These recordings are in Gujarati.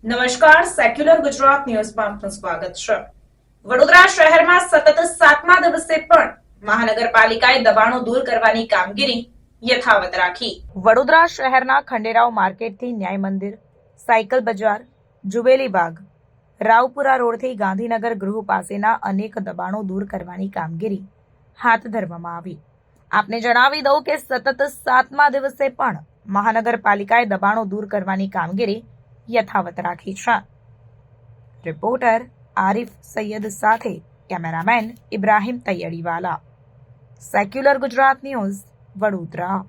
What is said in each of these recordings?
નમસ્કાર, સેક્યુલર ગુજરાત ન્યૂઝમાં આપનું સ્વાગત છે। વડોદરા શહેરમાં સતત 7મા દિવસે પણ મહાનગરપાલિકાએ દબાણો દૂર કરવાની કામગીરી યથાવત રાખી। વડોદરા શહેરના ખંડેરાવ માર્કેટથી ન્યાય મંદિર, સાયકલ બજાર, જુબેલી બાગ, રાવપુરા રોડથી ગાંધીનગર ગૃહ પાસેના અનેક દબાણો દૂર કરવાની કામગીરી હાથ ધરવામાં આવી। આપને જણાવી દઉં કે સતત 7મા દિવસે પણ મહાનગરપાલિકાએ દબાણો દૂર કરવાની કામગીરી યથાવત રાખી છે। રિપોર્ટર આરિફ સૈયદ સાથે cameraman Ibrahim Taiyadiwala, secular Gujarat news, Vadodara.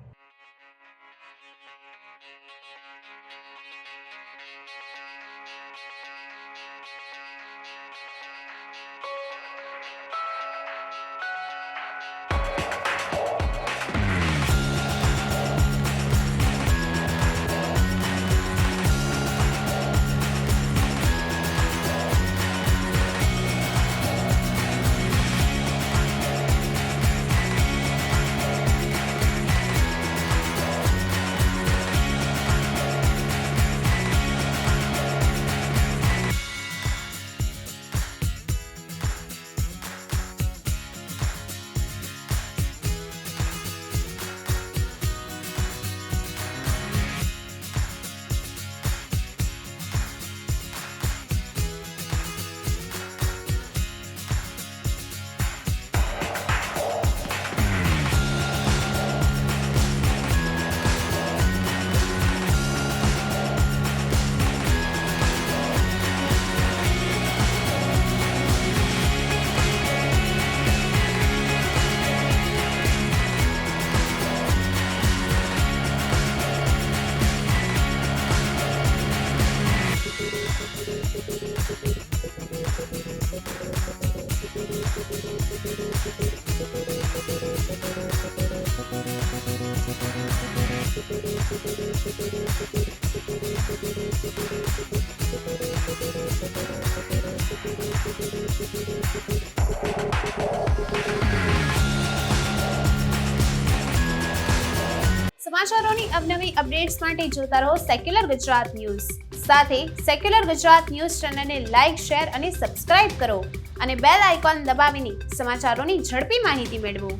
સમાચારોની અવનવી અપડેટ્સ માટે જોતા રહો સેક્યુલર ગુજરાત ન્યૂઝ। સાથે સેક્યુલર ગુજરાત ન્યૂઝ ચેનલને લાઇક, શેર અને સબસ્ક્રાઇબ કરો અને બેલ આઇકોન દબાવીને સમાચારોની ઝડપી માહિતી મેળવો।